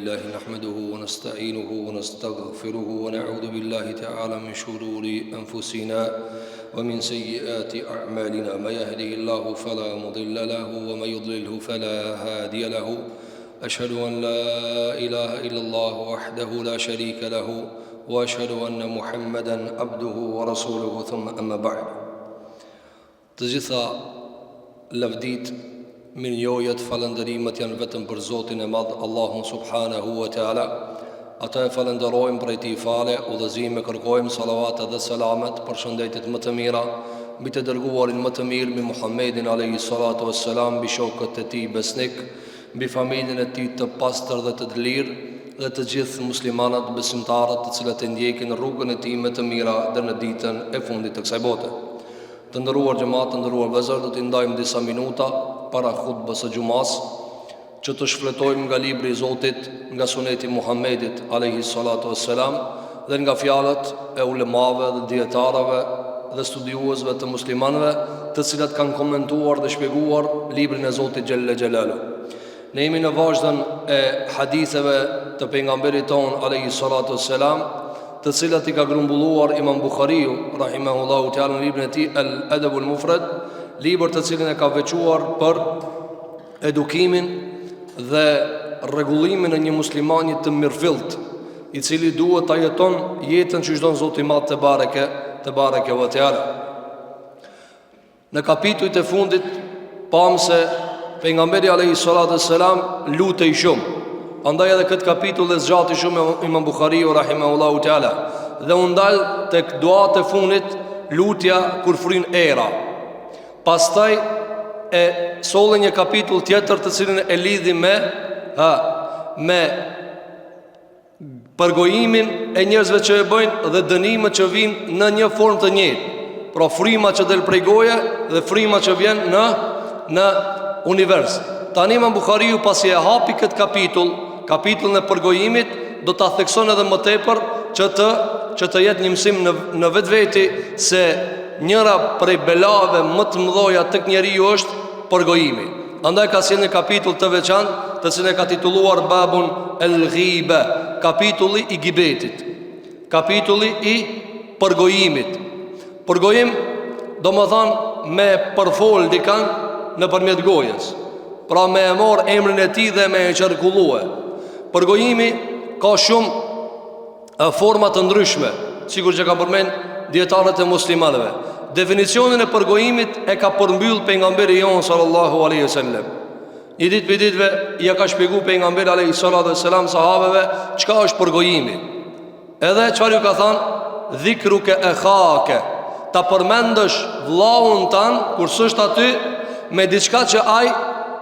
لله نحمده ونستعينه ونستغفره ونعوذ بالله تعالى من شرور أنفسنا ومن سيئات أعمالنا ما يهده الله فلا مضل له وما يضلله فلا هادي له أشهد أن لا إله إلا الله وحده لا شريك له وأشهد أن محمدا عبده ورسوله ثم أما بعد. Të gjitha lavdit, mirënjohjet, falënderimet janë vetëm për Zotin e Madh, Allahun subhanahu wa taala. Ata e falenderojmë për ti fale, udhëzime kërkojmë, salavatet dhe selamet për shëndetit më të mira mbi të dërguarin më të mirë, mbi Muhammedin alayhi salatu wassalam, mbi shokët e tij besnik, mbi familjen e tij të pastër dhe të lirë, dhe të gjithë muslimanët besimtarët të cilët e ndjekin rrugën e tij më të mira deri në ditën e fundit të kësaj bote. Të ndëruar xhamat, të ndëruar vëllezër, do t'i ndajmë disa minuta para khutbës së xumas që të shfletojmë nga libri i Zotit, nga suneti Muhammedit alayhi salatu wassalam dhe nga fjalët e ulemave dhe dietarëve dhe studiuesve të muslimanëve, të cilët kanë komentuar dhe shpjeguar librin e Zotit xhelle xhelalu. Ne jemi në vazhdën e haditheve të pejgamberit ton alayhi salatu wassalam, të cilat i ka grumbulluar Imam Bukhariu rahimahullahu ta'ala në librin e tij Al-Adabul Mufrad, libër të cilin e ka veçuar për edukimin dhe rregullimin e një muslimani të mirëfillt, i cili duhet ta jeton jetën që çdo Zoti i Madh te bareke ve teala. Në kapitujt e fundit pam se pejgamberi alayhi salatu wassalam lutej shumë. Andaj edhe këtë kapitull e zgjati shumë Imam Bukhariu rahimahullahu ta'ala, dhe u ndal tek duat e fundit, lutja kur fryn era. Pastaj e solli një kapitull tjetër të cilin e lidhi me përgojimin e njerëzve që e bëjnë dhe dënimet që vijnë në një formë të njëjtë. Pra fryma që del prej goje dhe fryma që vjen në univers. Tani Imam Bukhariu pasi e hapi këtë kapitullin e përgojimit, do ta thekson edhe më tepër që të jetë një mësim në vetveti se njëra prej belave më të mëdha tek njeriu është përgojimi. Andaj ka sjellë një kapitull të veçantë, të cilin e ka titulluar Babun el-Ghiba, kapitulli i gibetit, kapitulli i përgojimit. Përgojim do më thonë me përfol dikan nëpërmjet gojës, pra me e marr emrin e tij dhe me e qarkullue. Përgojimi ka shumë forma të ndryshme, sikur që ka përmend dietarët e muslimanëve. Definicionin e përgojimit e ka përmbyll pejgamberi jon sallallahu alaihi wasallam. Një ditë për ditëve ja ka shpjeguar pejgamberi alaihi salatu wasalam sahabeve çka është përgojimi. Edhe çfarë ju ka thënë, dhikruka akhaka, ta përmendësh vllahun tan kur s'është aty me diçka që ai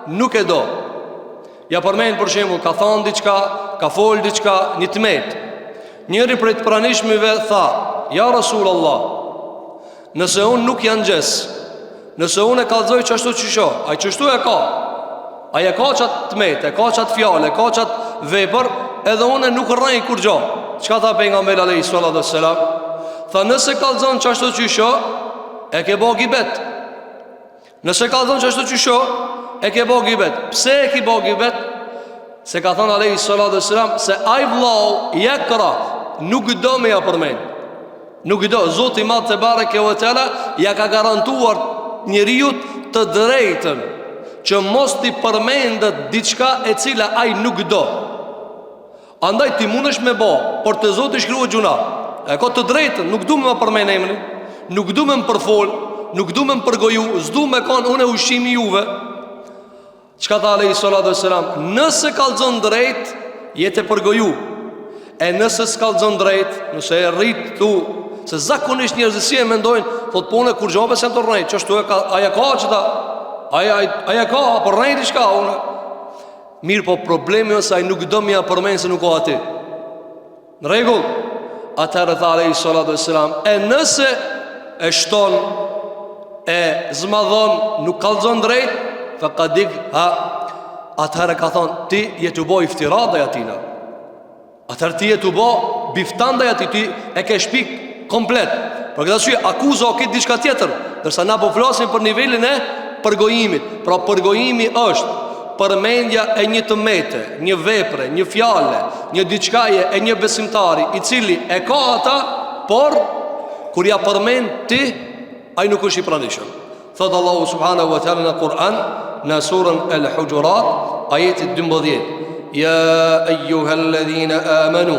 nuk e do. Ja përmend për shembull, ka thonë diçka, ka fol diçka, një tmet. Njëri prej të pranishmëve tha: "Ja Rasulullah, nëse unë nuk jam xhes, nëse unë e kallzoj çashtu çisho, ai çështu e ka. Ai e ka çat tmet, e ka çat fjalë, e ka çat vepër, edhe unë nuk rrej kur gjë." Çka tha pejgamberi alayhi salatu wassalam? Tha: "Nëse kallzon çashtu çisho, e ke bë gibet. Nëse kallzon çashtu çisho, e ke bë gibet." Pse e ke bë gibet? Se ka thënë alayhi salatu wassalam se ai vllau yakra, nuk do me ja përmend. Nuk do. Zoti i Madh te bareke ve teala ja ka garantuar njeriu të drejtën që mos t'i përmendet diçka e cila ai nuk do. Andaj ti mundesh me bë, por te Zoti shkruhet gjuna. E ka të drejtën, nuk du me më përmend emrin, nuk du me më përfol, nuk du me më përgoju, s'du me kanë unë ushqimi juve. Çka tha alayhi salatu wassalam? Nëse kallzon drejt, jetë përgoju. E nëse s'kallzon drejt, nëse e rrit tu, se zakonisht njerëzit si e mendojnë, thot punë kur gjobe se të rrej, çështu e ka, aja ka çta, aja ka, por rrej diçka unë. Mirë, po problemi është ai nuk do më ja përmend se nuk ka aty. Në rregull, atëherë tha alayhi salatu wassalam, e nëse e shton, e zmadhon, nuk kallzon drejt, faqadig atëherë ka thonë, ti je të boj iftira dhe atina. Atëherë ti je të boj biftan dhe ati, ti e ke shpik komplet. Për këtë arsye akuza o këtë diçka tjetër, dërsa na po flasim për nivelin e përgojimit. Pra përgojimi është përmendja e një tëmete, një vepre, një fjale, një diçkaje e një besimtari I cili e ka ata, por kur ja përmend ti, ai nuk është I pranishëm. Thot Allahu subhanahu wa ta'ala në Kur'an, në surën Al-Hujurat, ajeti 12: Ja eyyuhalladhina amanu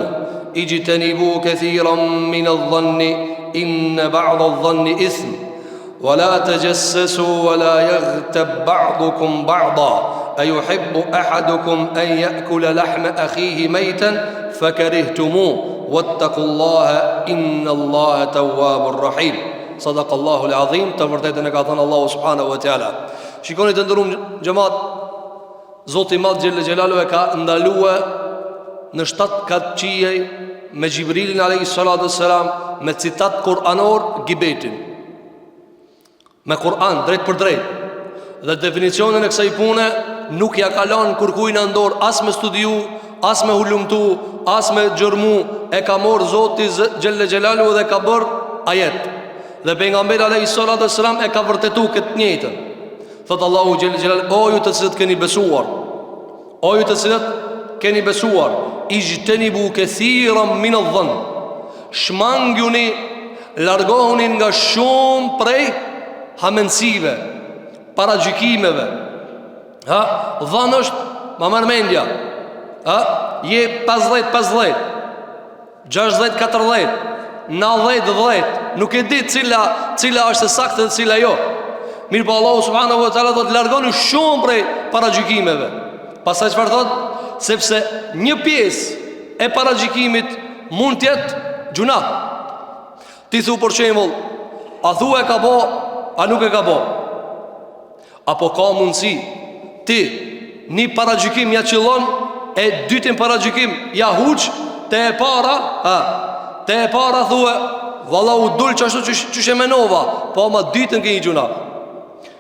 ijtanibu kathiran min adh-dhanni inna ba'da adh-dhanni ithm wa la tajassasu wa la yaghtab ba'dukum ba'da ayuhibbu ahadukum an ya'kula lahma akhihi maytan fakarihtumuhu wattaqullaha innallaha tawwabur rahim. Sadaqallahu al-azim. Të vërtetën e ka thënë Allahu subhanahu wa ta'ala. Shikoni të ndërum xhamat, Zoti I Madh Xhelle Xhelalu e ka ndalue në 7 katçije me Xhibrilin alayhi salatu wassalam, me citat kuranor gibetin, me Kur'an drejt për drejt. Dhe definicionin e kësaj pune nuk ja ka lënë kurkujt në dorë, as me studiu, as me hulumtu, as me xhërmu. E ka marrë Zoti Xhelle Xhelalu dhe ka bërë ajet. Dhe pejgamberi alayhi salatu wassalam e ka vërtetuar këtë njëjtën. Thot Allahu Xhelle Xhelalu: O ju të cilët keni besuar, o ju të cilët keni besuar, ijtanibu kathiran min adh-dhann, shmangjuni, largohuni nga shumë prej hamensive, paragjykimeve. Dhann është ma mërmendja. Je 50-50, 60-40, 90-10. Nuk e di cila është e saktë dhe cila jo. Mirë po Allahu subhanahu wa ta'ala do të largoni shumë prej paragjykimeve. Pastaj çfarë thot? Sepse një pjesë e paragjykimit mund të jetë gjuna. Ti thu për shembull, a thua e ka bo, a nuk e ka bo? Apo ka mundësi ti një paragjykim ja qëllon, e dytin paragjykim ja huq, te e para thua, valla u dul qashtu që she menova, po ma dytën ke një gjuna.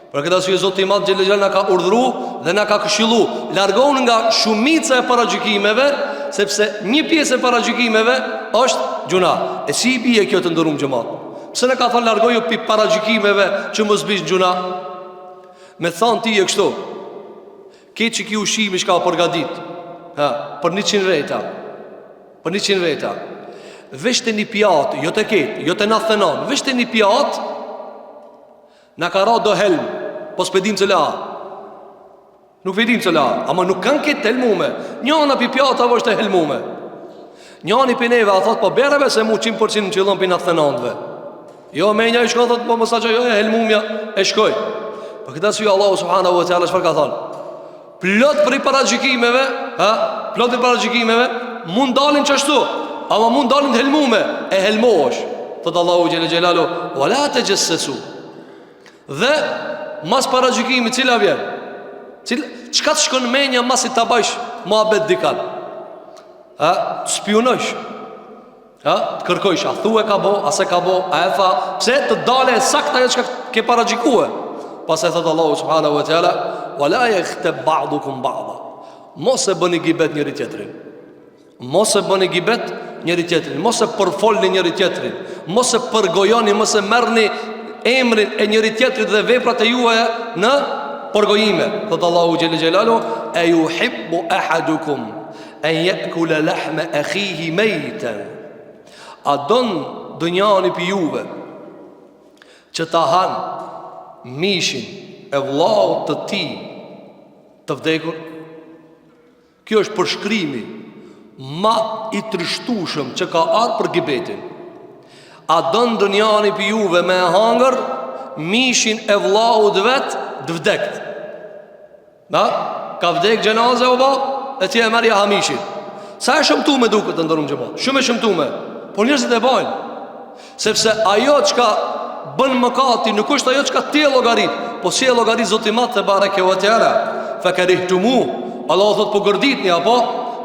Për këtë arsye Zoti I Madh Xhelle Xhelalu na ka urdhëruar dhe na ka këshilluar, largoni nga shumica e paragjykimeve, sepse një pjesë e paragjykimeve është gjuna. E si I bie kjo të ndërum xhamat? Pse ne ka thënë largoju pi paragjykimeve që mos bish gjuna? Me thon ti e kështu. Ke çiki ushimi që ka përgatit. Për 100 veta. Për 100 veta. Veshte një pjatë, jo të ketë, jo të 99, veshte një pjatë, na ka ra do helm, po s'pedim cëla. Nuk vedim cëla, ama nuk kanë këtë helmume. Njëna pi pjata vështë e helmume. Njëni pi neve a thot, po bereve se mu 100% në qëllon pi 99-ve. Jo, me nja I shko, thot, po mësa që jo e helmumja e shkoj. Po këta si Allahu subhanahu wa ta'ala shfar ka thonë, plot për I paragjykimeve, plot për paragjykimeve, mund dalin qështu, ama mund dalin të helmume, e helmosh. Thot Allahu Xhelle Xhelalu, wa la tajassasu. Dhe mas paragjykimit cila vjen? Çka të shkon menja mas I ta bajsh muhabet dikan? Spionosh. Të kërkojsh, a thua ka bo, a se ka bo, a e tha, pse të dale sakta ajo çka ke paragjykue. Pastaj thot Allahu subhanahu wa taala, wa la yaghtab ba'dukum ba'da. Mos e bëni gibet njëri tjetrin. Mos e bëni gibet njëri tjetrin, mos e përfolni njëri tjetrin, mos e përgojoni, mos e merrni emrin e njëri tjetrit dhe veprat e juaja në përgojime. Thot Allahu Xhelle Xhelalu, e yuhibbu ahadukum an ya'kula lahma akhihi maytan. A don dunjani pi juve që ta han mishin e vllaut të tij të vdekur? Kjo është përshkrimi ma I trishtueshëm që ka ardhur për gibetin. A don dunjani pi juve me hangër mishin e vllaut vet të vdekt? Ka vdek gjenaze o ba, e ti e merja hamishin. Sa e shëmtume duke të ndërum gjëma? Shumë e shëmtume. Por njërësit e bajnë. Sepse ajo qka bën mëkati nuk është ajo qka ti e logarit, po si e logarit Zoti I Madh te bareke ve teala. Fakarihtumu, Allah thot po gërdit një,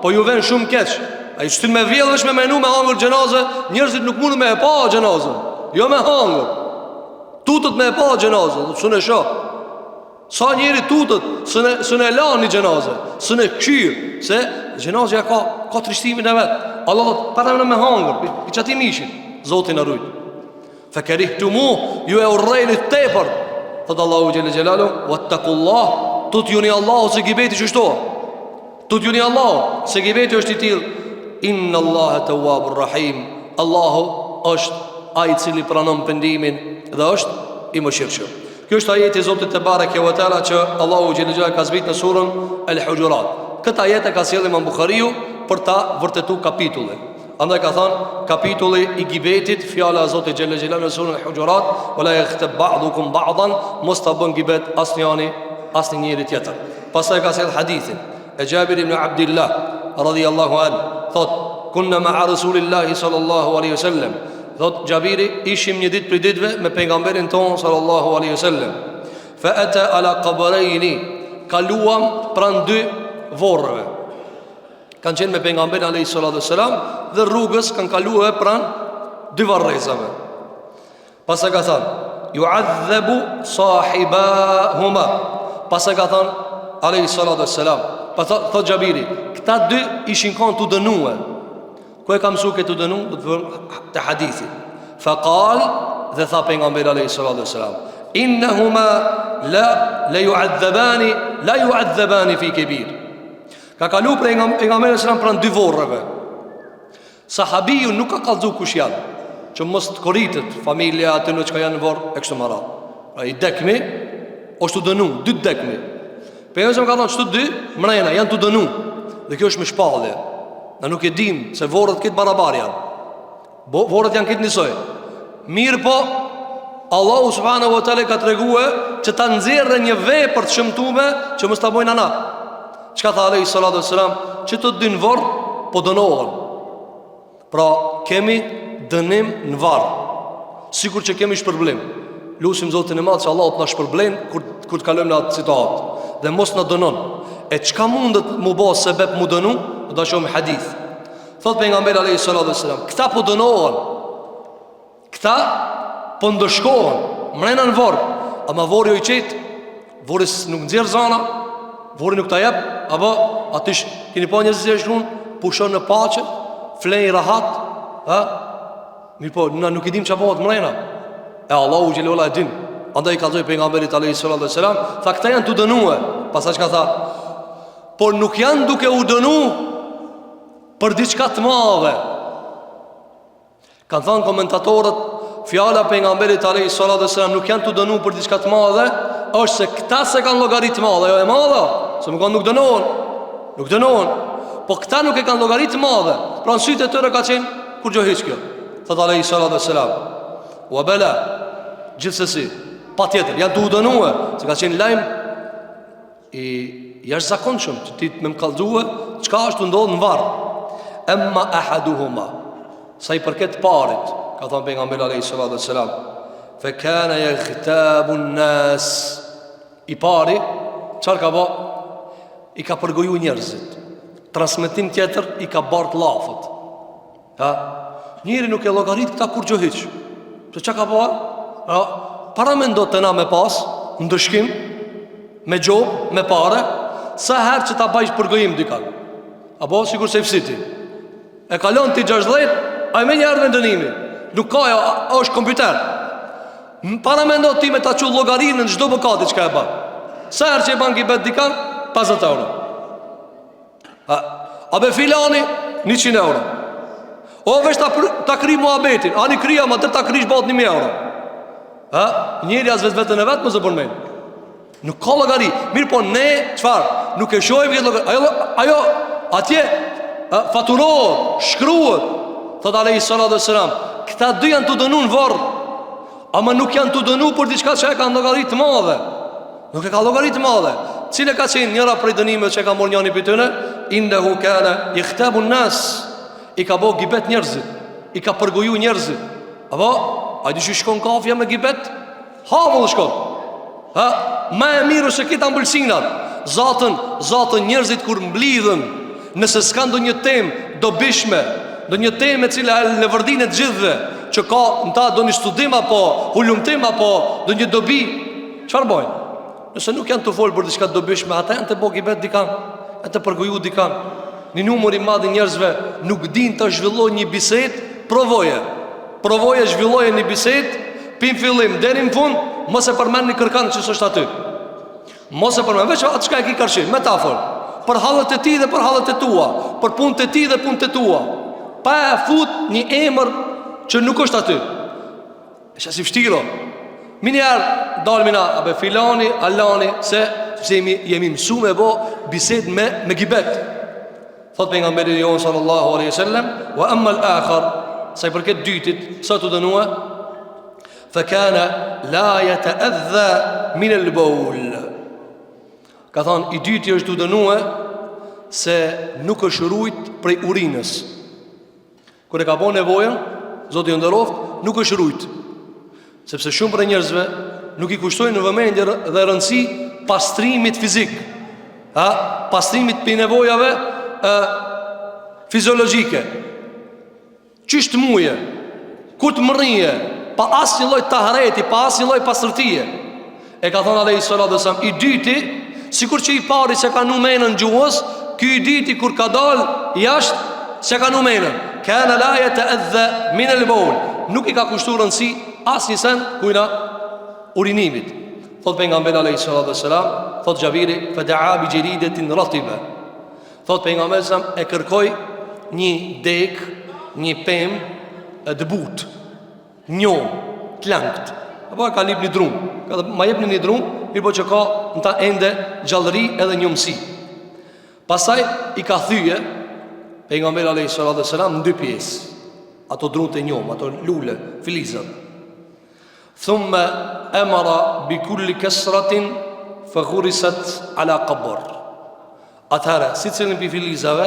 po ju ven shumë keq. A I shtin me vjedhësh me menu me hangër gjenaze, njërësit nuk mundu me e pa gjenazën. Jo me hangër. Tutët me e pa gjenazën, së në shoh. Sa njeri tutët, së në la një gjenazë, së në këshirë, se gjenazëja ka trishtimin e vetë. Allah thot, para me hangër, I qati mishin, Zotin e rujt. Fakarihtumu, ju e urrejnit tepër, thot Allahu Xhelle Xhelalu, wattaqullah, tut juni Allahu se gibeti që shto. Tut juni Allahu se gibeti është i tillë. Inna Allaha tawwabur rahim. Allahu është ai i cili pranon pendimin dhe është i mëshirshëm. Kjo është ajeti i Zotit te bareke ve teala që Allahu xhelal ka zbrit në surën Al-Hujurat. Këtë ajet e ka sjellë Imam Buhariu për ta vërtetuar kapitullin. Andaj ka thënë kapitulli i gibetit, fjala e Zotit xhelal në surën Al-Hujurat, wala yaghtab ba'dukum ba'dan, mos ta bën gibet asnjë njeri tjetër. Pastaj ka sjellë hadithin e Jabir ibn Abdullah radhiyallahu anhu, thot kunna ma'a rasulillahi sallallahu alaihi wasallam. Thot Jabiri, ishim një ditë për ditëve me pejgamberin ton sallallahu alaihi wasallam. Fa ata ala qabrayni, kaluam pran dy vorreve. Kanë qenë me pejgamberin alayhi salatu wasalam dhe rrugës kanë kaluar pran dy varrezave. Pastaj ka thënë yu'adhabu sahibahuma. Pastaj ka thënë alayhi salatu wasalam, thot Jabiri, këta dy ishin kanë të dënuar. Ku e ka mësu këtë të dënu? Do të vërë të hadithi. Faqal, dhe tha pejgamberi alayhi salatu wassalam, innahuma la yu'adzabani fi kebir. Ka kalu pejgamberi alayhi sallam pranë dy vorreve. Sahabiju nuk ka kallëzu kush janë, që mos të korritet familja aty në që ka janë në vorë e kështu më radhë. I dekmi është të dënu, dy dekmi. Pejgamberi ka thonë çdo dy mrena janë të dënu. Dhe kjo është me shpallje. Në nuk e dim se vorët këtë barabar janë. Vorët janë këtë njësoj. Mirë po Allahu subhanahu wa ta'ala ka të reguë që ta nxjerrë një vepër të shëmtume që mës ta bojnë anak. Çka tha alayhi salatu wassalam? Që të dy në vorë po dënohen. Pra kemi dënim në varë, sikur që kemi shpërblim. Lusim Zotin e madh që Allah të na shpërblen kur të kalojmë në atë situatë dhe mos na dënon. E çka mundet mu bë sebeb mu dënu? Do të shohim hadith. Thot pejgamberi alayhi salatu wasalam, këta po dënohen. Këta po ndëshkohen, mrena në vorë. Ama vorë jo i qetë, vorës nuk nxjerr zana, vorë nuk ta jep, apo atish keni pa njerëz që shkon, pushon në paqe, flen rahat, ha? Mirë po, na nuk i dim çfarë bëhet mrena. E Allahu xhelalu e din. Andaj ka thënë pejgamberi alayhi salatu wasalam, tha këta janë të dënuar. Pastaj ka tha, por nuk janë duke u dënu për diçka të madhe. Kanë thënë komentatorët, fjala pejgamberit alayhi salatu wasalam nuk janë të dënu për diçka të madhe, është se këta se kanë llogaritë të madhe, jo e madhe, se më kanë nuk dënohen. Nuk dënohen. Po këta nuk e kanë llogaritë të madhe. Pra në sytë e tyre ka qenë kur gjë hiç kjo. Thot alayhi salatu wasalam, wa bala, gjithsesi, patjetër janë të u dënuar, se ka qenë lajm i jashtëzakonshëm që ti më kallëzue çka është të ndodhur në varr. Amma ahaduhuma, sa i përket parit, ka thënë pejgamberi alayhi salatu wassalam, fa kana yaghtabu an-nas. I pari çfarë ka bë? I ka përgoju njerëzit. Transmetim tjetër i ka bart llafët. Ha? Njëri nuk e llogarit këta kur gjë hiç. Se çka ka bë? Para mendot të na me pas ndëshkim, me gjobë, me pare, sa herë që ta bajsh përgojim dikan. Apo sigur se fsiti. E kalon ti 60, ai më një ardhmë dënimi. Nuk ka, është kompjuter. Para mendot ti me ta çu llogarinë në çdo mëkati çka e bën. Sa herë që e bën gibet dikan, 50 euro. A be filani 100 euro. O vesh ta kri muhabetin, ani krija ma të ta krish bat 1000 euro. Njëri as vetën e vetë më zë përmen. Nuk ka llogari. Mirë po ne çfarë? Nuk e shohim këtë llogari. Ajo atje faturohet, shkruhet. Thot alayhi salatu wassalam, këta dy janë të dënuar në varr. Ama nuk janë të dënuar për diçka që e kanë llogari të madhe. Nuk e ka llogari të madhe. Cile ka qenë njëra prej dënimeve që ka marrë njëri prej tyre? Innahu kana yakhtabu an-nas. I ka bëu gibet njerëzit, i ka përgoju njerëzit. Apo ai dishi shkon kafja me gibet? Havull shkon. Ma e mirë se këta mbulsinat. Zatën njerëzit kur mblidhen, nëse s'kan ndonjë temë dobishme, ndonjë temë e cila në vërdinë të gjithëve, që ka nta ndonjë studim apo hulumtim apo ndonjë dobi, çfarë bojnë? Nëse nuk janë të folë për diçka dobishme, ata janë të bëu gibet dikan, janë të përgoju dikan. Një numër i madh i njerëzve nuk din të zhvillojnë një bisedë, provoje zhvilloje një bisedë, pin fillim deri në fund, mos e përmendni kërkan që s'është aty. Mos e përmend, veç atë çka e ke karshi, metafor. Për hallet e ti dhe për hallet e tua, për punët e ti dhe punët e tua, pa e fut një emër që nuk është aty. Është si vështiro. Minjar dalmi na abe filani, alani, se jemi mësu me bo bised me gibet. Thot pejgamberi jon sallallahu alaihi wasallam, wa amma al-akhar, sa i përket dytit, sa të dënua, fa kana la yata'adha min al-bawl. Ka thonë, i dyti është të dënua se nuk është rujt prej urinës. Kër e ka bo nevojën, Zoti ju nderoft, nuk është rujt. Sepse shumë për njerëzve nuk i kushtojnë në vëmendje dhe rëndësi pastrimit fizik, pastrimit për nevojave fiziologjike. Qysht muje, kur të mërije, pa asë një loj tahreti, pa asë një loj pastërtije. E ka thonë alejhi salatu vesselam, i dyti, sikur që i pari se ka numenën gjuhës, ky i dyti kur ka dal jashtë se ka numenën. Kana la yata'adha min al-bawl. Nuk i ka kushtuar rëndësi as një sen kujna urinimit. Thot pejgamberi alayhi salatu wassalam, thot Xhabiri, fada'a bi jaridatin ratiba. Thot pejgamberi sa e kërkoi një dek, një pemë të butë, një të langët. Apo ka lip një drum, ka ma jep një drum, mirë po që ka në ta ende gjallëri edhe njëmësi. Pasaj i ka thyje pejgamberi alayhi salatu wassalam në dy pjesë. Ato drunte njom, ato lule, filizat. Thumme emara bi kulli kesratin fe ghurisat ala qabr. Atëherë, si cilin për filizave,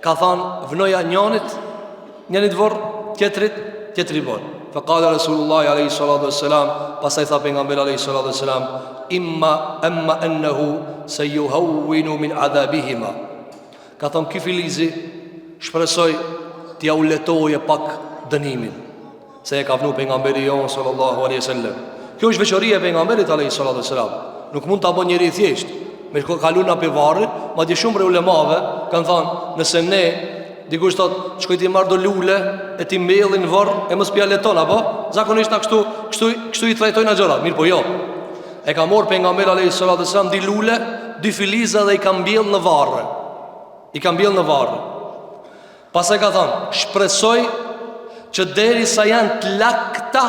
ka thanë vënoja njënit vorë, tjetërit vorë. Fe kale Rasulullah alaihi salatu wassalam, pasaj tha pejgamberi alaihi salatu wassalam, emma ennehu se juhawinu min adhabihima. Ka thanë ki filizi shpresoj t'ja u letoje pak dënimin, se e ka vënu pejgamberi jon sallallahu alaihi wasallam. Kjo është veçoria e pejgamberit alaihi salatu wasallam. Nuk mund ta bën njëri thjesht me kalu na pe varrit, madje shumë për ulemave kanë thënë, nëse ne dikush thot shkoj ti marr do lule e ti mbellin varr e mos pja leton apo zakonisht na kështu i trajtojnë gjërat. Mirë po jo. E ka marr pejgamberi alaihi salatu wasallam di lule, dy filiza dhe i ka mbjell në varr. Pastaj ka thonë, shpresoj që deri sa janë të lakta,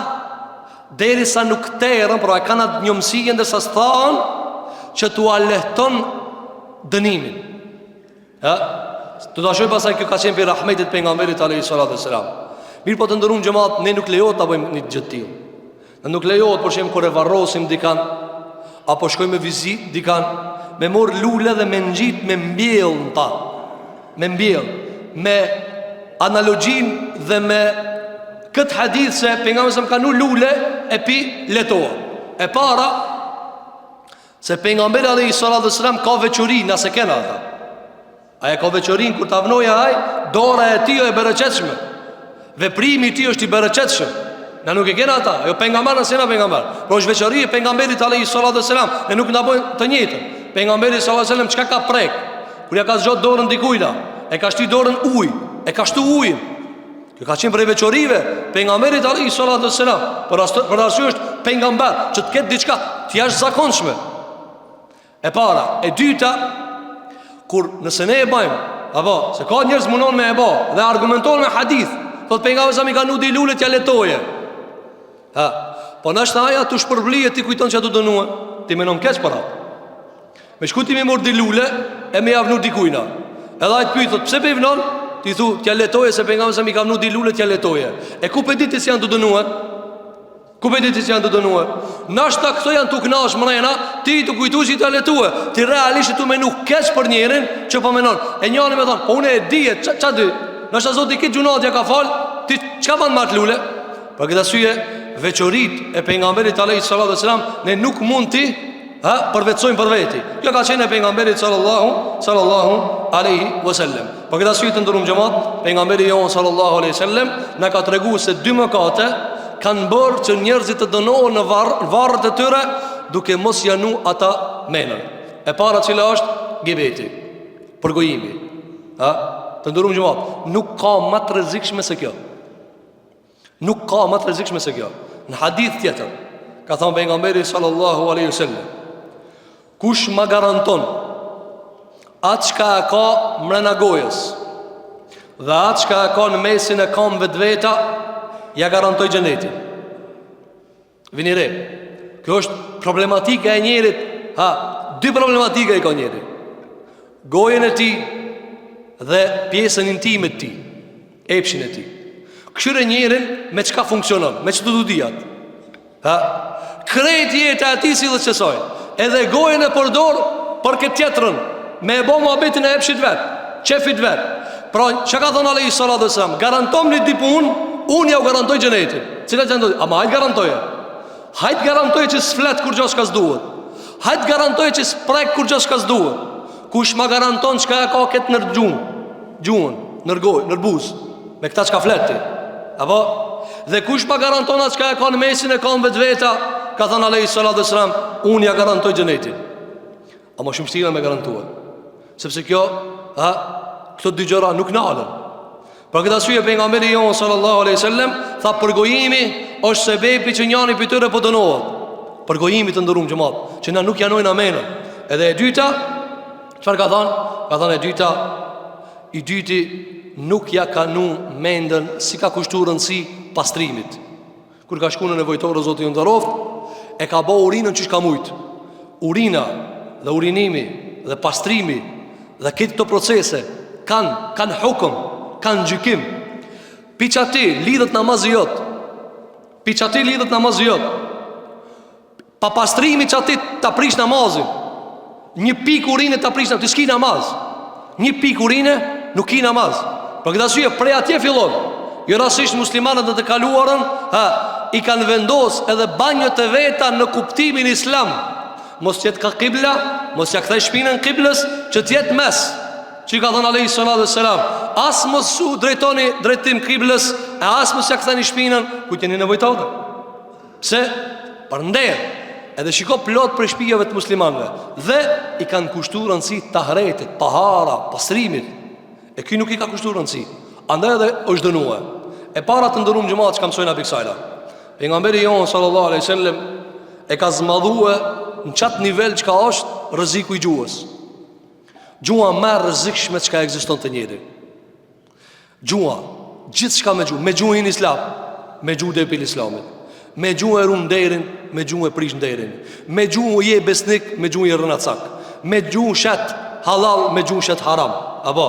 deri sa nuk terën, pra e kanë atë njëmësien dhe sa së thanë, që t'u lehton dënimin. Të të ashoj pasaj kjo ka qenë për rahmetit pejgamberit alayhi salatu wassalam. Mirë po të ndërum gjëmat, ne nuk lejohet të bëjmë një gjë të tillë. Ne nuk lejohet, për shemë, kur e varrosim dikan, apo shkojmë me vizit dikan, me morë lule dhe me ngjit me mbjell në ta. Me mbjell, me analogjin dhe me këtë hadith se pejgamberi sa më ka nu lule e pi letoa. E para se pejgamberi alayhi salatu wasalam ka veçori nëse kena ata. Aja ka veçorin kur ta vnoja ai, dora e tij e bereqetshme. Veprimi i tij është i bereqetshëm. Na nuk e kena ata, jo pejgamberi nëse na pejgamber. Por është veçori e pejgamberit alayhi salatu wasalam, ne nuk na bojnë të njëjtën. Pejgamberi sallallahu alaihi wasallam çka ka prek? Kur ja ka zgjot dorën dikujt, e ka shty dorën ujë, e ka shtu ujin. Kjo ka qenë prej veçorive pejgamberit alayhi salatu wassalam. Për arsye është pejgamber që të ketë diçka të jashtëzakonshme. E para, e dyta, kur nëse ne e bëjmë, apo se ka njerëz mundon me e bë dhe argumenton me hadith, thotë pejgamberi sa mi ka nudi lulet ja letoje. Po nështë aja të shpërblije ti kujton që ato dënuan, ti menon keq për atë. Me shkuti me mor di lule e me javnu dikujna. Edhe ajtë pythot, pse pe i vnon? Ti thu, t'ja letoje se pejgamberi sa mi ka vnu di lule t'ja letoje. E ku për ditë si janë të dënuar? Ku për ditë si janë të dënuar? Nashta këto janë të knash mrena, ti të kujtu që t'ja letue. Ti realisht tu menu keq për njerin që po menon. E njani me thonë, po une e dije, qa dy? Nashta zoti kitë gjunatja ka fal, ti qka ban martë lule? Për këtë asyje, veçorit e pejgamberit alayhi salatu wasalam, ne nuk mund ti përvetsojmë për veti. Kjo ka qenë e pejgamberit sallallahu alaihi wasallam. Për këtë arsye të ndërum xhamat, pejgamberi jon sallallahu alaihi wasallam na ka treguar se dy mëkate kanë bërë që njerëzit të dënohen në varret e tyre duke mos janu ata menën. E para cila është gibeti, përgojimi. Të ndërum xhamat, nuk ka më të rrezikshme se kjo. Nuk ka më të rrezikshme se kjo. Në hadith tjetër ka thënë pejgamberi sallallahu alaihi wasallam, kush ma garanton atë çka e ka mrena gojës dhe atë çka e ka në mesin e kamëve të veta, ja garantoj xhenetin. Vini re, kjo është problematika e njerit. Dy problematika i ka njeri: gojën e ti dhe pjesën intime të ti, epshin e ti. Këshire njerin me qka funksionon, me që të dudijat. Krejt jetë e ati si dhe qësoj, edhe gojën e përdor për këtë tjetërën, me e bo muhabetin e epshit vetë, qefit vetë. Pra që ka thonë Alehi Sallallahu Alaihi Wasallam, garantom një dipu unë ja u garantoj xhenetin. Cila xheneti? Ama hajtë garantoje. Hajtë garantoje që s'flet kur gjosh ka s'duhet. Hajtë garantoje që s'prek kur gjosh ka s'duhet. Kush ma garanton çka e ka këtë nër gjuhën, nër gojë, nër buzë, me këta çka fleti. Apo? Dhe kush ma garanton atë çka e ka në mesin e kamëve të veta, ka thënë Alehi Sallallahu Alaihi Wasallam, unë ja garantoj xhenetin. Ama shumë shtira me garantua. Sepse kjo, këto dy gjëra nuk nalën. Për këtë arsye pejgamberi jon sallallahu alaihi wasallam tha përgojimi është sebebi që njëri prej tyre po dënohet. Përgojimi të ndërum xhamat, që na nuk janojnë amenën. Edhe e dyta, çfarë ka thënë? Ka thënë e dyta, i dyti nuk ja ka nu mendën si ka kushtuar rëndësi pastrimit. Kur ka shkuar në nevojtorë Zoti i nderoft, e ka bë urinën çish ka mujt. Urina dhe urinimi dhe pastrimi dhe këto procese kanë hukum, kanë gjykim. Piçati lidhet namazi jot. Piçati lidhet namazi jot. Pa pastrimi çati ta prish namazin. Një pikë urine ta prish, ti s'ki namaz. Një pikë urine nuk ki namaz. Për këtë arsye prej atje fillon. Jo rastisht muslimanët në të kaluarën, i kanë vendos edhe banjët e veta në kuptimin islam. Mos jetë ka qibla, mos ja kthej shpinën qiblës, që të jetë mes. Që ka thënë Alehi Sallallahu Alaihi Wasallam, as mos u drejtoni drejtim qiblës, e as mos ja ktheni shpinën ku jeni nevojtar. Pse? Për nder. Edhe shiko plot për shtëpive të muslimanëve dhe i kanë kushtuar rëndësi tahretit, tahara, pastrimit. E ky nuk i ka kushtuar rëndësi. Andaj edhe është dënuar. E para të ndërum xhamat që ka mësojnë apiksajla. Pejgamberi jon sallallahu alaihi wasallam e ka zmadhuar në qatë nivel që ka është rreziku i gjuhës. Gjuha më rrezikshme që ka ekziston të njeri. Gjuha, gjithë shka me gjuhin islam, me gjuhë dhe pil islamit, me gjuhë e rumë nderin, me gjuhë e prish nderin, me gjuhë je besnik, me gjuhë e rënacak, me gjuhë shet halal, me gjuhë shet haram. Apo,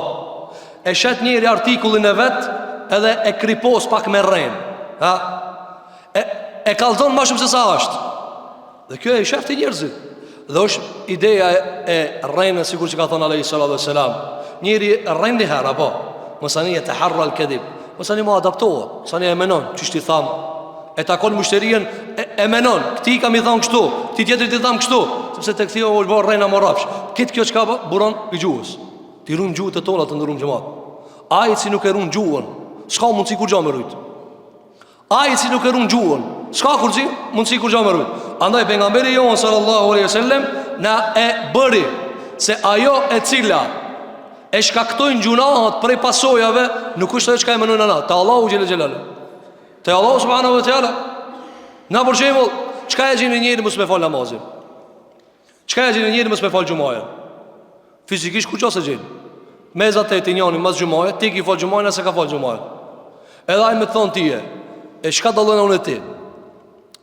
e shet njeri artikullin e vetë, edhe e kripos pak me rrenë, e kalzon ma shumë se sa është. Dhe kjo e shefti njerëzit. Dhe është ideja e rrenës, sikur që ka thonë Alehi Sallallahu Alaihi Wasallam. Njeri rrenë një herë, apo mësani e të harra l'kedib, mësani ma adaptoha, mësani e menon, qështë i thamë, e takon mështerien, e menon, këti kam i thamë kështu, këti tjetërit i thamë kështu, sepse të këthio u lëbor rrena më rafsh. Këtë kjo që ka buron i gjuhës. Ti runë gjuhët e tola të ndërum gjëmat. Ajit si nuk e runë gjuhën, s'ka mundësi kur gja me rujt. Ajit si nuk e runë gjuhën, s'ka mundësi kur gja me rujt. Andaj pejgamberi jon sallallahu alaihi wasallam na e bëri se ajo e cila e shkaktojnë gjunahat prej pasojave nuk është ajo që ka e mënojnë ana, te Allahu xhelel xhelal. Te Allahu subhanahu wa taala. Na për shembull, çka e gjen njëri mos me fal namazin? Çka e gjen njëri mos me fal xhumaja? Fizikisht ku çose gjen? Mezat e tinjani mas xhumaja, ti ki fal xhumaja se ka fal xhumaja. Edhe ai më thon ti e çka dallon unë ti?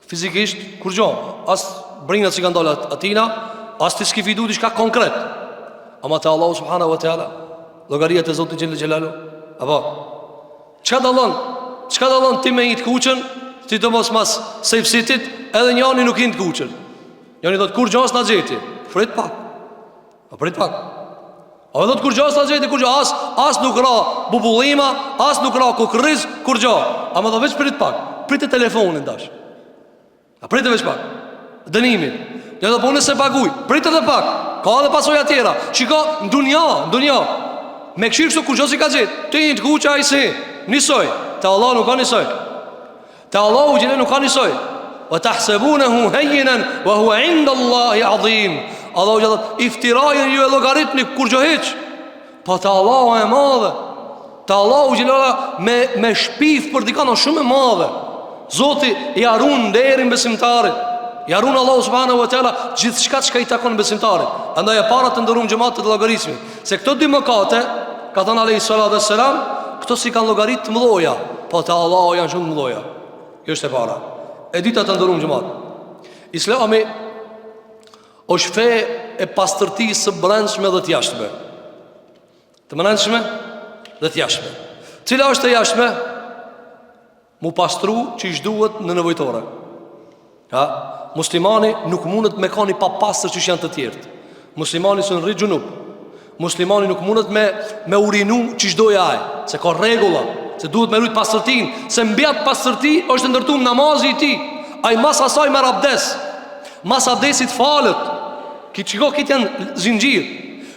Fizikisht, kur gjo, as brinat që ka ndolla atina, as të s'ki fidu diçka konkret. Ama të Allahu subhanahu wa ta'ala, llogaria të Zotit Gjellë Gjellalu. Apo, çka dallon ti me i të kuqën, ti të mos mas sejfësitit, edhe njani nuk i të kuqën. Njani do të kur gjo as në gjeti, frit pak. Frit pak. A do të kur gjo as në gjeti, kur gjo, as nuk ra bubullima, as nuk ra kukriz, kur gjo. Ama do veç frit pak, prit e telefonin dash. A pritë veç pak dënimin. Ja do punë se paguj. Pritë edhe pak. Ka edhe pasoja tjera. Shiko, në dunja me këshirë kështu kur gjosi ka gjithë. Ti një të kuqa i si nisoj. Te Allah nuk ka nisoj. Te Allah u gjithë nuk ka nisoj. Wa tahsebunehu hejjinen wa hua inda Allahi adhim. Allah u gjithë iftirajën ju e logaritmi kur gjohiq. Pa te Allah u e madhe. Te Allah u gjithë me shpif për dikano shumë e madhe. Zoti i arun nderin besimtarit, Ja runë Allahu subhanahu wa taala gjithçka që i takon besimtarit. Andaj e para të ndërum xhamat të llogarismi, se këto dy mëkate, ka thënë alayhi salatu wassalam, këto si kanë llogarit të mëdha, po te Allahu janë shumë të mëdha. Kjo është e para. E dyta të ndërum xhamat. Islami është fe e pastërtisë së brendshme dhe të jashtme. Të brendshme dhe të jashtme. Cila është e jashtme? Mu pastru që ish duhet në nevojtore. Ha? Muslimani nuk mundet me ka një papastër që janë të tjertë. Muslimani së në rritë gjunup. Muslimani nuk mundet me urinu që shdoja aj, se ka regula, se duhet me rritë pastërtin, se mbjat pastërti është ndërtum namazi i ti. Aj mas asaj me rabdes, mas abdesit falët. Qiko kitë janë zingjir.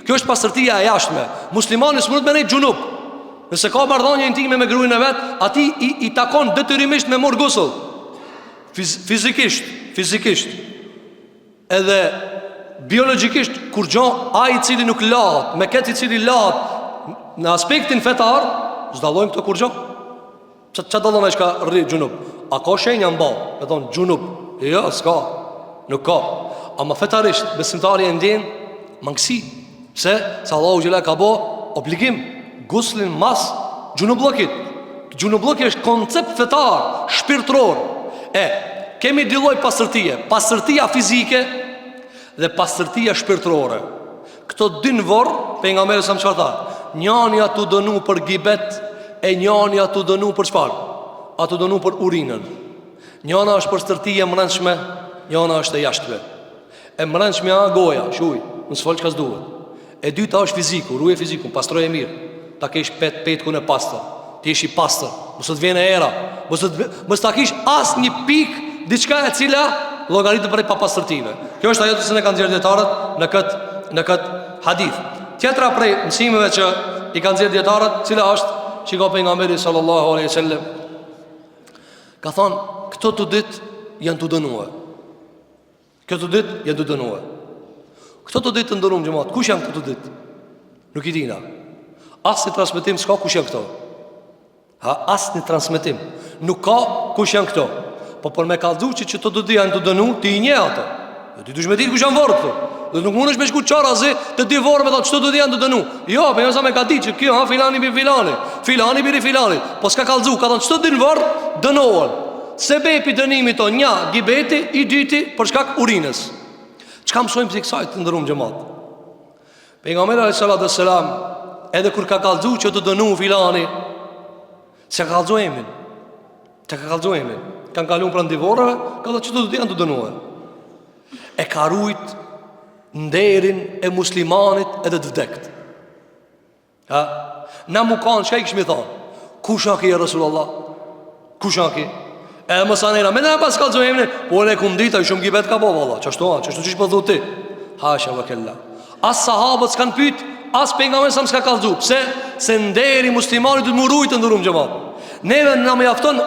Kjo është pastërtia e jashtme. Muslimani së mundet me rritë gjunup. Nëse ka bardhanje intime me gruin e vetë, ati i takon detyrimisht me mor gusull. Fizikisht edhe biologikisht, kur gjon ai i cili nuk lahet, me këtë i cili lahet në aspektin fetar, zdallojnë këto kur gjon. Ç'a dallon ai që rri gjunup? A ka shenja mba? E thon gjunup. Jo, s'ka. Nuk ka. Ama fetarisht besimtari e ndjen mangësi. Pse? Se Allahu xhela ka bë obligim guslin mas gjunublokit. Gjunublokit është koncept fetar, shpirtëror. Kemi dy lloj pastërtie. Pastërtia fizike dhe pastërtia shpirtërore. Këto dy në vorë, pejgamberi sa më çfarë tha? Njënia tu dënu për gibet, e njënia tu dënu për çfarë? A tu dënu për urinën. Njëna është pastërtia e brendshme, njëna është e jashtme. E brendshme a goja, shuj, mos fol çka s'duhet. E dyta është fiziku, ruaj fizikun, pastroje mirë. Ta kesh petkun e pastër. Ti jesh i pastër, mos të vjen era, mos ta kish as një pikë diçka e cila llogaritet për papastërtive. Kjo është ajo që ne kanë nxjerrë dietarët në kët hadith. Tjetra prej mësimeve që i kanë nxjerrë dietarët, cila është çka pejgamberi sallallahu alaihi wasallam ka thonë, këto të ditë janë të dënuar. Këto të ditë janë të dënuar. Këto të ditë të ndërum xhamat, kush janë këto të ditë? Nuk i dina. As në transmetim s'ka kush janë këto. As në transmetim nuk ka kush janë këto. Po për me kallëzu që të do të janë të dënu, ti i nje ato. Dhe ti dush me ditë kush janë vorë këto. Dhe nuk mundesh me shku qarazi të di vorë me thotë çto do të janë të dënu. Jo, po jam sa me ka ditë që kjo filani bi filani, filani bi filani. Po s'ka kallëzu, ka thonë çto din vorë dënohen. Sebepi dënimit to një gibeti, i dyti për shkak urinës. Çka mësojmë pse kësaj të ndërum xhamat? Pejgamberi sallallahu alaihi wasallam edhe kur ka kallëzu që të dënu filani, s'ka kallëzu emin. Çka ka kallëzu emin? Kanë kaluar pranë divorrave, ka thotë çdo të janë të dënuar. E ka rujt nderin e muslimanit edhe të vdekt. Na mu kanë, çka i kishmi thonë? Kush a ki e Rasulullah? Kush a ki? E mësanera, me ne pas kallëzu emin, po ne kum dita, i shumë gjibet ka bo, valla. Qashtu qish po dhuti? Hasha vë kella. As sahabët s'kan pyt, as pejgamberi s'ka kallëzu. Pse? Se nderi muslimanit du të murujt të ndërum xhamat. Neve na me jafton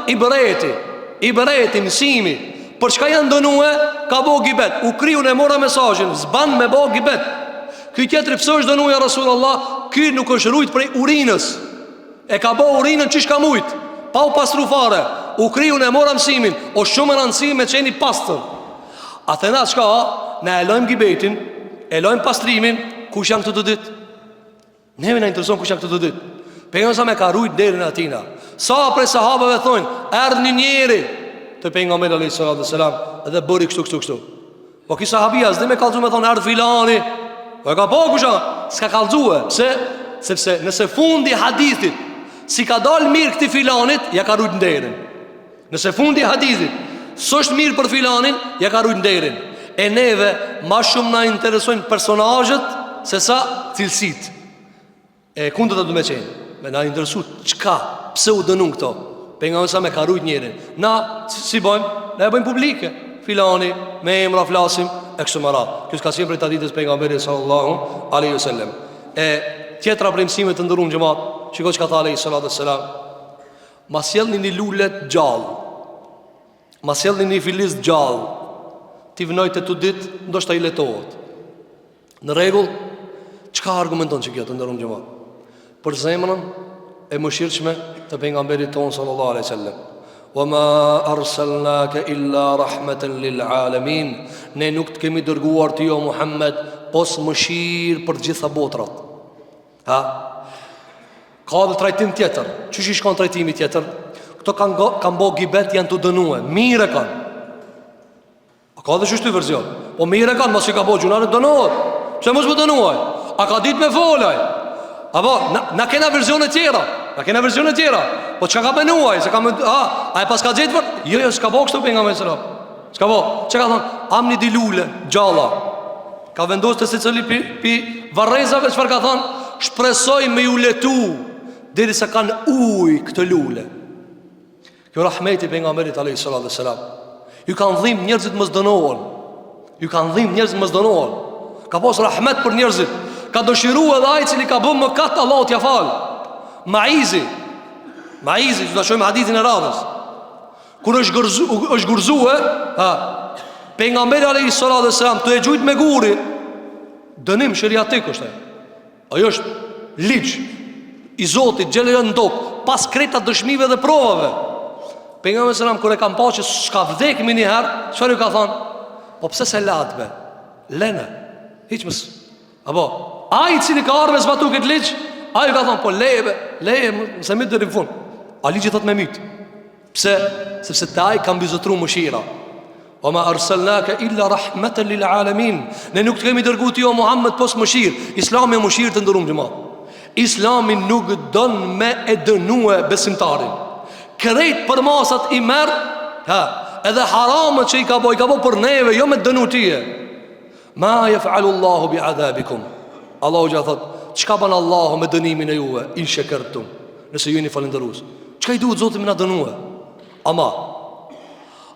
i bëreti, mësimi. Për çka janë dënue, ka bo gibet. U kriu në mora mesazhin, zban me bo gibet. Ky tjetri pse është dënuja Rasulullah? Ky nuk është rujt prej urinës. E ka bo urinën çish ka mujt, pa u pastru fare. U kriu në mora mësimin, o shumë rëndësi me qeni pastër. Athena çka? Ne e lojmë gibetin, e lojmë pastrimin. Kush janë këto të ditë? Neve na intereson kush janë këto të ditë. Pejgamberi sa me ka rujt derën e atina. Sa prej sahabëve thonë, erdh një njeri te pejgamberi alayhis salam dhe bëri kështu. Po ki sahabia s'di me kallëzu me thonë erdh filani. Po e ka po kusha, s'ka kallëzue. Pse? Sepse nëse fundi i hadithit si ka dal mirë këtij filanit, ja ka rujt derën. Nëse fundi i hadithit s'është mirë për filanin, ja ka rujt derën. E neve ma shumë na interesojnë personazhet se sa cilësit. E kundët të du me qenë. Me na interesu çka, pse u dënun këto. Pejgamberi sa me ka rujt njerin. Na si bëjmë? Ne e bëjmë publike. Filani me emra flasim e kështu me radhë. Kjo ka qenë prej traditës pejgamberit sallallahu alaihi wasallam. E tjetra prej mësimeve të ndëruar xhamat, shikoj çka tha alaihi salatu wassalam. Ma sjellni një lulet gjallë, ma sjellni një filiz gjallë, ti vënojtë të ditë, ndoshta i letohet. Në rregull, çka argumenton që kjo të ndëruar xhamat? Për zemrën e mëshirshme të pejgamberit ton sallallahu alaihi wasallam. wa ma arsalnaka illa rahmatan lil alamin. Ne nuk të kemi dërguar ti o Muhammed pos mëshirë për gjitha botrat. Ha? Ka dhe trajtim tjetër. Qysh i shkon trajtimi tjetër? Këto kanë bo gibet, janë të dënue. Mire kanë. A ka dhe qështu i verzion? Po mire kanë, mos i ka bo gjunare dënohet. Pse mos më dënuaj? A ka dit me folaj? Apo, na kena verzione tjera. Na kena verzione tjera. Po që ka menuaj? A e pas ka gjithë për? Jo, s'ka bo kështu për nga me sëra. S'ka bo. Që ka thonë? Am një di lule, gjalla. Ka vendos të si cëli pi varezave, qëfar ka thonë? Shpresoj me ju letu deri se kanë uj këtë lule. Kjo rahmeti për nga merit a.s. Ju kanë dhim njerëzit më zdënohen. Ju kanë dhim njerëzit më zdënohen. Ka pos rahmet për njerëzit. Ka dëshiru edhe ai cili ka bëm më katë, Allah t'ja falë. Maizi, që të shojmë hadithin e radhës, kur është gurzue, për nga meri a.s. të e gjujt me guri, dënim shëriatik është. Ajo është ligj i Zotit gjelën në tokë, pas kreta dëshmive dhe provave. Për nga meri a.s. kër e kam pa që shka vdekmi një herë, qëfar ju ka thonë? Po pse se latbe? Lene, hiq mësë. Apo, a i cili ka arme zbatu këtë ligj, a ju ka thonë, po leje, mëse mitë dërim fund. A ligjit thot me mitë. Pse? Sepse të a i kam bizotru mëshira. O ma arsalnaka illa rahmatan lil alamin. Ne nuk të kemi dërgu ti o Muhammed pos mëshirë. Islami e mëshirë të ndërum gjëma. Islami nuk don me e dënue besimtarin. Krejt për masat i merë, edhe haramët që i ka bo për neve, jo me dënu tije. Ma yaf'alu Allahu bi adhabikum. Allahu gjatë thot, çka ban Allahu me dënimin e juve, in shakartum, nëse ju jeni falëndërues. Çka i duhet Zotit me na dënue? Ama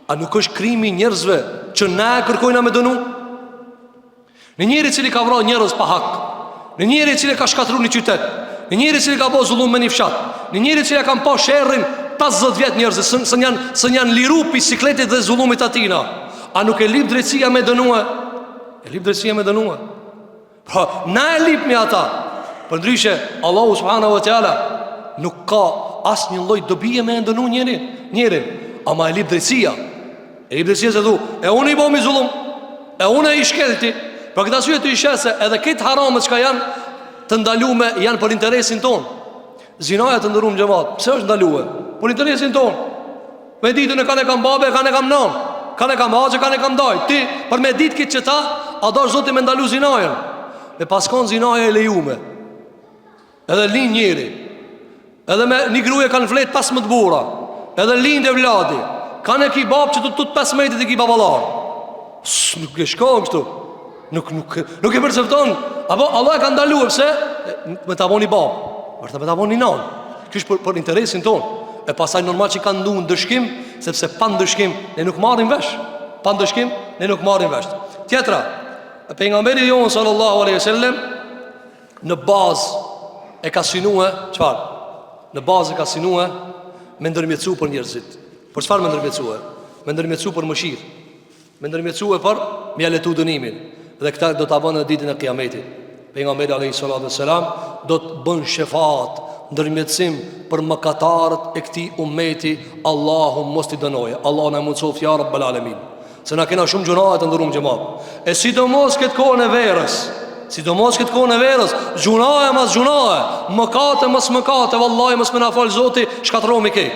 a nuk është krimi njerëzve që na e kërkojnë me dënu? Në njëri cili ka vrarë njerëz pa hak, në njëri cili ka shkatruar një qytet, në njëri cili ka bërë zullum me një fshat, në njëri cili ka pa sherrin 50 vjet njerëz, së janë liru pi sikletit dhe zullumit atina. A nuk e lip drejtësia me dënue? E lip drejtësia me dënue. Pra, na e lip me ata. Për ndryshe, Allahu subhanahu wa ta'ala nuk ka as një lloj dobije me ndënu njërin. Ama e lip drejtësia. E lip drejtësia se dhu, e unë i bomi zullum, e unë i shkelti. Pra këta syje të i shese, edhe këtë haramet që ka janë të ndalume, janë për interesin ton. Zinaja të ndërum gjemat, pse është ndalume? Për interesin ton. Me ditën e kanë e kam babe, kanë e kam nan, kanë e kam haqe, kanë e kam daj. Ti, për me ditë këtë që ta, a dash Zoti me ndalu zinajen. Me paskon zinaja e lejume. Edhe lind njeri. Edhe me një gruje kanë flet 15 bura. Edhe lind e vladi. Kanë e ki bab që të tut 15 e ki babalar. Nuk e shkon kështu. Nuk e percepton. Apo Allah e ka ndalu e pse? Me të avon një bab. Me të avon një nan. Kysh për interesin ton. E pasaj normal që kanë ndu në dëshkim, sepse pa në dëshkim ne nuk marrim vesh. Pa në dëshkim ne nuk marrim vesh. Tjetra, pejgamberi jon sallallahu alaihi wasallam në bazë e ka sinue, çfarë? Në bazë e ka sinue me ndërmjetësu për njerëzit. Për çfarë me ndërmjetësue? Me ndërmjetësu për mëshirë. Me ndërmjetësue për mjaletu dënimin. Dhe këta do ta bënë në ditën e Kiametit. Pejgamberi alayhi salatu wasalam do të bën shefat, ndërmjetësim për mëkatarët e këtij ummeti. Allahu mos t'i dënoje. Allahu na mundsoft ya rabbal alamin. Se na kena shumë gjunahe të ndërum xhamat. E sidomos këtë kohën e verës. Sidomos këtë kohën e verës, gjunahe mas gjunahe, mëkate mas mëkate, vallahi mos më na fal Zoti, shkatërrohemi krejt.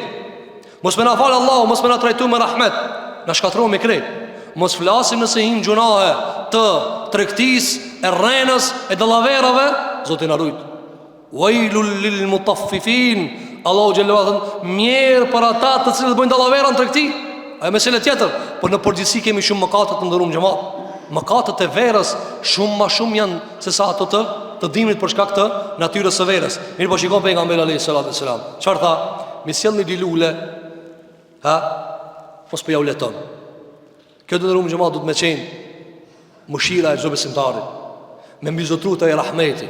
Mos më na fal Allahu, mos më na trajto me rahmet, na shkatërrohemi krejt. Mos flasim nëse him gjunahe të tregtisë, e rrenës, e dallaverave, Zoti na rujt. Wailul lil mutaffifin. Allahu xhallahu thot, mirë për ata të cilët bëjnë dallavera në tregti. Ajo mesela tjetër, por në përgjithësi kemi shumë mëkate të ndërum xhamat. Mëkatet e verës shumë më shumë janë se sa ato të dimrit për shkak të natyrës së verës. Mirë po shikon pejgamberi alayhis salam. Çfarë tha? Mi sjellni dilule, mos po ja uleton. Kjo të ndërum xhamat do të më çejnë mëshira e çdo besimtarit. Me mbizotru të ai rahmeti,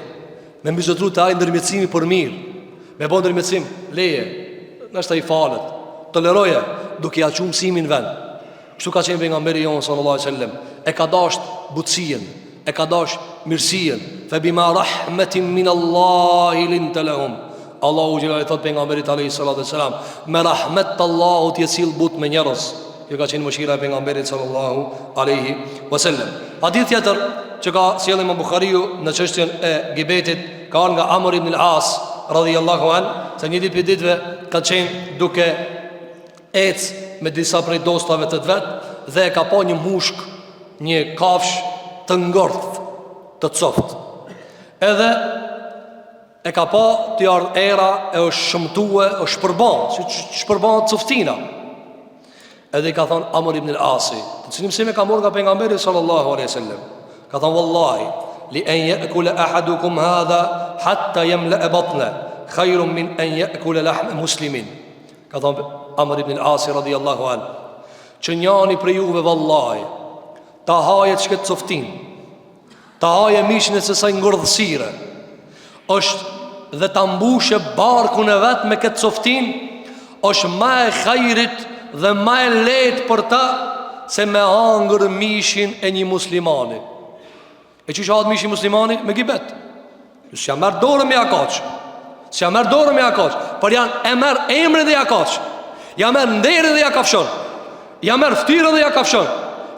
me mbizotru të ai ndërmjetësimi për mirë. Me bën ndërmjetësim, leje, nështë i falet, toleroje, duke ja çuar mësimin vend. Kështu ka qenë pejgamberi jon sallallahu alaihi wasallam. E ka dash butësien, e ka dash mirësien. Fa bima rahmetin min Allahi linta lahum. Allahu xhelali thot pejgamberit alayhi salatu wasalam, me rahmet të Allahut je sill but me njerëz. Kjo ka qenë mëshira e pejgamberit sallallahu alaihi wasallam. Hadith tjetër që ka sjellë Imam Buhariu në çështjen e gibetit ka ardhur nga Amr ibn al-As radhiyallahu an, se një ditë për ditëve ka qenë duke ecë me disa prej dostave të vet dhe e ka pa një mushk, një kafsh të ngordh, të coft. Edhe e ka pa të ardh era e është shëmtue, është shpërban, si shpërban coftina. Edhe i ka thonë Amr ibn al-Asi, të cilin mësime ka marrë nga pejgamberi sallallahu alaihi wasallam. Ka thonë wallahi, li an ya'kula ahadukum hadha hatta yamla batna, khairun min an ya'kula lahm muslimin. Ka thonë Amr ibn al-Asi radhiyallahu an, që njani për juve wallahi ta hajet shket coftin, ta haje mishin e sësaj ngordhësire, është dhe ta mbushe barkun e vetë me këtë coftin, është ma e khajrit dhe ma e letë për ta se me hangër mishin e një muslimani. E që shahat mishin muslimani? Me gibet. Së ja merë dorë me akaq, së ja merë dorë me akaq, për janë e merë emre dhe akaq, ja merë ndere dhe ja kafshon, ja merë ftyrë dhe ja kafshon,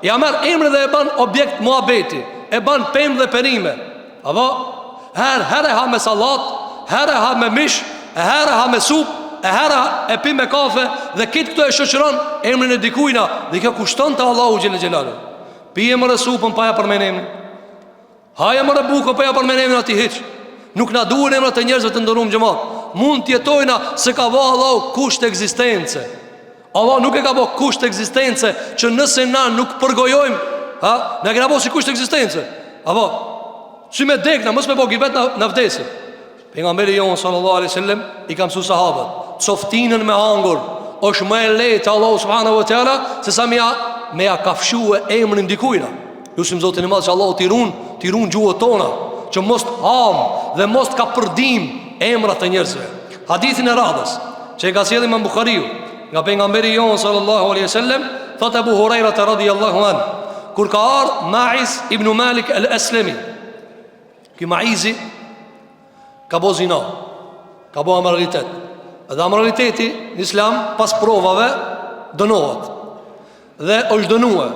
ja merë emre dhe e ban objekt muhabeti, e ban pem dhe perime. Apo herë ha me salat, herë ha me mish, herë ha me sup, herë e pi me kafe, dhe kitë këto e shoqëron emrin e dikujna, dhe kjo kushton të Allahu xhelel xhelalu. Pije më supën pa ja përmenim, haja më bukën pa ja përmenim ati hiç. Nuk na duhen emrat e njerëzve të ndërum xhamat. Mund të jetojna se ka vë Allahu kusht ekzistence. Allah nuk e ka bë kusht ekzistence që nëse na nuk përgojojmë, na kena bë si kusht ekzistence. Apo si me dekna, mos me bë gibet na vdesim. Pejgamberi jon sallallahu alaihi wasallam i ka mësuar sahabët, coftinën me hangur është më e lehtë Allahu subhanahu wa taala se sa me ja kafshue emrin dikujna. Lutim Zotin e Madh që Allahu t'i ruan gjuhët tona, që mos ham dhe mos ka përdim emrat e njerëzve. Hadithin e radhës që e ka sjellë Imam Buhariu nga pejgamberi jon sallallahu alaihi wasallam, thot Abu Huraira radhiyallahu an, kur ka ardhur Ma'iz ibn Malik al-Aslami. Ky Ma'izi ka bo zina, ka bo amoralitet. Dhe amoraliteti në islam pas provave dënohet. Dhe është dënue.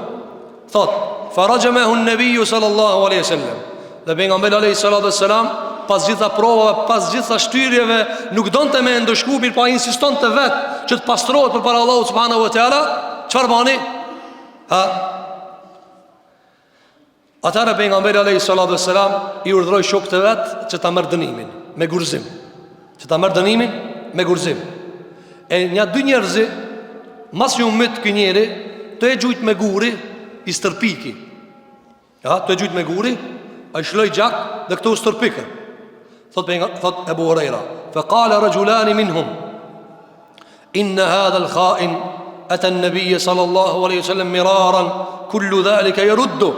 Thot, farajamehu an-nabiyyu sallallahu alaihi wasallam. Dhe pejgamberi alayhi salatu wassalam pas gjitha provave, pas gjitha shtyrjeve, nuk donte me ndëshku, mirë pa insistonte vetë që të pastrohet përpara Allahut subhanahu wa taala. Çfarë bani? Atëra pejgamberi alayhi salatu wassalam i urdhroi shokët e vet që ta merr dënimin me gurzim. Që ta merr dënimin me gurzim. E një dy njerëzi, mas një umit kë njeri, të e gjujt me guri, i stërpiki. Të e gjujt me guri, a i shloj gjak dhe këto u stërpikën. Thot Ebu Huraira, fe kale rajulani minhum, inna hadha l'khain, ata nëbije sallallahu alaihi sallam miraran, kullu dhalika i ruddu.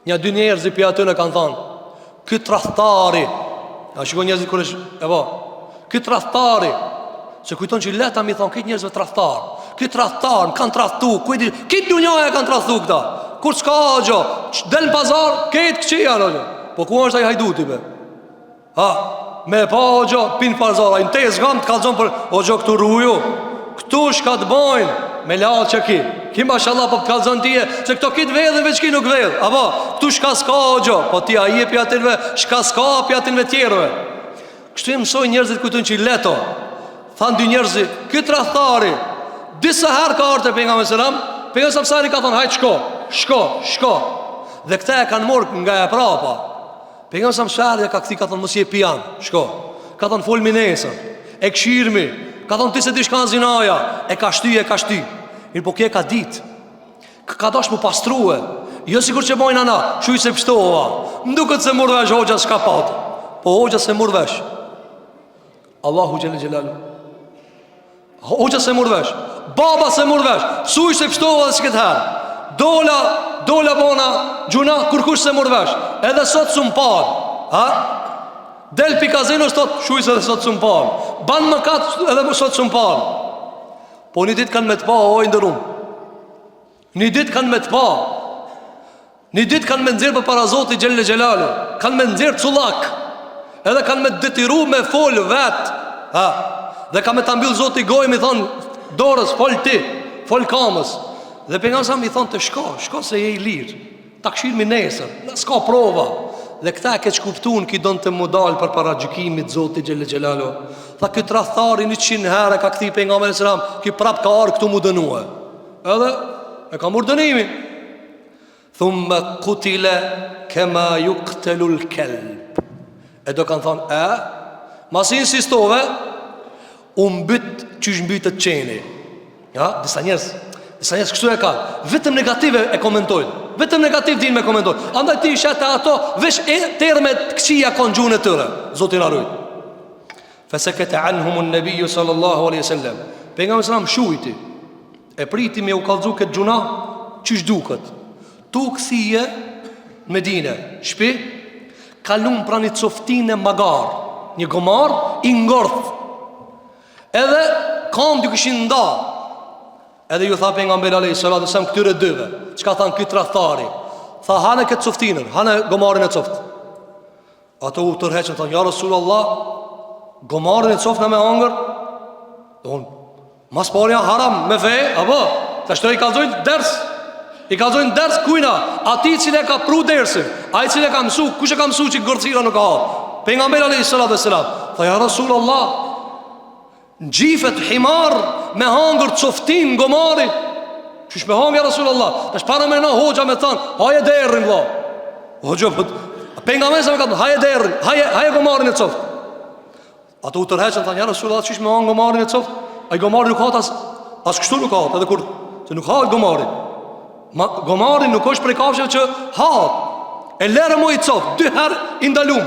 Një dy njerëzi për atë në kanë thanë, këtë rahtari, a shikon njerëzit kërë e ba, këtë rahtari, se kujton që leta mi thonë, këtë njerëzve të rahtar, këtë rahtar, në kanë të rahtu, këtë dunjaja kanë të rahtu këta, kur s'ka agjo, del në pazar, këtë këqia në agjo, po ku është a i hajduti be? Me pa agjo, pinë pazar, a i në tezë gam të kalzon për agjo këtu rruju, këtu shka të bojnë, me laë që ki mashallah po të kalzon tije, se këto kitë vedhe veç ki nuk vedhe, apo, këtu shka s'ka agjo, po ti a je pjatinve, shka s'ka pjatinve tjerve. Kështu e mësoj njerëzit kujtun që i leto. Thanë dy njerëzit, këtë rathari disa herë ka arte për nga me sëram, për nga sëmsari ka thonë, hajtë shko. Dhe këta e kanë morë nga e prapa. Për nga sëmsari ka këti ka thonë, mos je pijan, shko. Ka thonë, fol minesën, e këshirmi. Ka thonë, ti se di shka në zinaja, e ka shty. Mirë po kje ka dit, ka dash mu pastruhe. Jo sikur që bojnë ana, shuj se pështova, mduket se murvesh hoxha s'ka patë. Po hoxha se murvesh Allahu xhelel xhelalu. Hoxha se murvesh, baba se murvesh, suj se pështova dhe s'ket her. Dola bona gjuna kur kush se murvesh. Edhe sot s'um par. Del pi kazino sot shuj se dhe sot s'um par. Ban më katë edhe sot s'um par. Po një ditë kanë me të pa, oj ndërum. Një ditë kanë me të pa. Një ditë kanë me nëzirë për para Zotit xhelel xhelalu. Kanë me nëzirë cullak. Edhe kanë me detiru me fol vet. Dhe ka me ta mbyll Zoti gojë mi thon dorës fol ti, fol kamës. Dhe pejgamberi sa mi thon të shko se je i lirë. Ta këshir mi nesër, s'ka prova. Dhe këta e keq kuptuan ki don të mu dal për para gjykimit Zoti xhel xhelalu. Tha ky tradhtari 100 herë ka kthy pejgamberin selam, ki prap ka ardhur këtu mu dënue. Edhe e ka marrë dënimin. Thumma qutila kama yuqtalu al-kalb. E do kanë thonë, mas insistove, mbyt qysh mbytet qeni. Ja, disa njerëz kështu e kanë. Vetëm negative e komentojnë. Vetëm negativ din me komentojnë. Andaj ti shetë ato, vesh e terme të këqia konë gjunë e tëre. Zotin arrujt. Feseket e anhumun nebiju sallallahu alaihi sallam. Pejgamberi sallam shujti. E priti me u kallëzu këtë gjuna, qysh duket. Tu këthije Medine, shpi, kalun pra një coftine magar, një gomar i ngorth. Edhe kam dy këshin nda. Edhe ju tha pejgamberi alayhi salatu wasallam këtyre dyve, çka than ky tradhtari? Tha hanë këtë coftinën, hanë gomarin e coft. Ato u tërheqën, than ja Rasulullah, gomarin e coft na me hangër. Don, mas porja haram me fe, apo? Ta shtoj kallzojnë ders. I kallzojnë ders kujna, ati cili e ka pru dersin, ai cili e ka mësu, kush e ka mësu që gërcira nuk ka. Pejgamberi alayhi salatu wasallam, tha ja Rasulullah, gjifet himar me hangër coftin gomari. Qysh me hangër Rasulullah? Tash para me na hoxha me than, haje derrin vlla. Hoxha pejgamberi sa me ka, haje derrin, haje gomarin e coft. Ato u tërheqën, than ja Rasulullah, qysh me hangër gomarin e coft? Ai gomari nuk ka as kështu nuk ka, edhe kur se nuk ha gomari. Gomari nuk është prej kafshëve që ha. E lërë mo i coft, 2 herë i ndalum.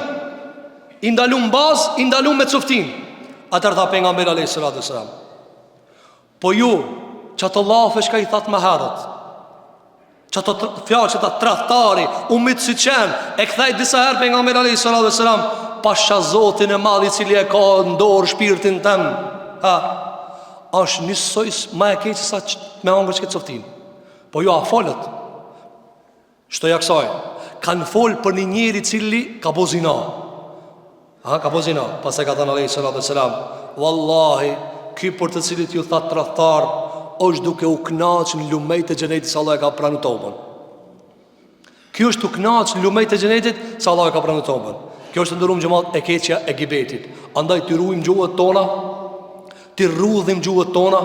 I ndalum bazë, i ndalum me coftin. Atër tha pejgamberi alayhi salatu wasalam, po ju që të lafesh ka i thatë më herët, që të fjallë që të tradhtari umit si qenë, e këthaj disa herë pejgamberi alayhi salatu wasalam, pasha Zotin e madhi cili e ka ndorë shpirtin tem, është njësoj ma e keqë sa me hangër që këtë coftin. Po ju a folët, shtoja kësaj, kanë folë për një njeri cili ka bo zina. Ka po zina. Pas e ka thënë alayhi salatu wasalam, wallahi, ky për të cilit ju thatë tradhtar, është duke u knaqë në lumejt e xhenetit se Allah e ka pranu tobën. Ky është u knaqë në lumejt e xhenetit se Allah e ka pranu tobën. Kjo është ndërum xhamat e keqja e gibetit. Andaj të ruajmë gjuhët tona, të rrudhim gjuhët tona,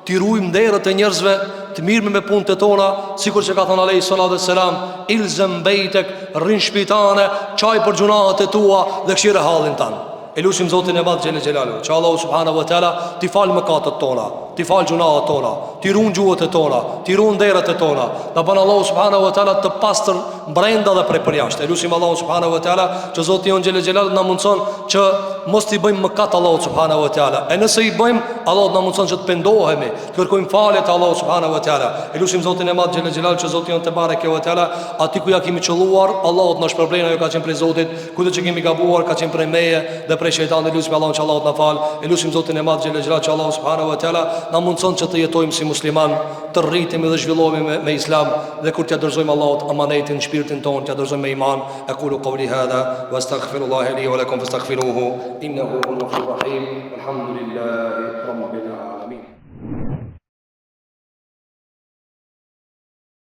të ruajmë derët e njerëzve, të mirëme me punët e tona, sikur që ka thënë alayhi salatu wasalam, ilzam bejtek, rrin shpitane, çaj për gjunahet e tua dhe këshire hallin tanë. E lusim Zotin e madh xhel xhelalu, që Allahu subhanahu wa taala ti fal mëkatet tona, ti fal gjunahet tona, ti ruan gjuhët e tona, ti ruan derët e tona. Na ban Allahu subhanahu wa taala të pastër brenda dhe prej përjashtë. E lusim Allahu subhanahu wa taala që Zoti jon xhel xhelalu na mundson që mos t'i bëjmë mëkat Allahu subhanahu wa taala. E nëse i bëjmë, Allahu na mundson që të pendohemi, të kërkojmë falje te Allahu subhanahu wa taala. E lusim Zotin e madh xhel xhelalu që Zoti jon te bareke ve taala, aty ku ja kemi çelluar, Allahu na shpërblej, ajo ka qenë prej Zotit, kudo që kemi gabuar ka qenë prej meje dhe prej shejtanit. Lusim Allahun që Allahu na fal. E lusim Zotin e madh xhel xhelalu që Allahu subhanahu wa taala na mundson që të jetojmë si musliman, të rritemi dhe zhvillohemi me islam, dhe kur t'ia dorëzojmë Allahut amanetin, shpirtin ton, t'ia dorëzojmë me iman. Aqulu qawli hadha wastaghfirullaha li wa lakum fastaghfiruhu innahu huwal ghafurur rahim. Alhamdulillahi rabbil alamin.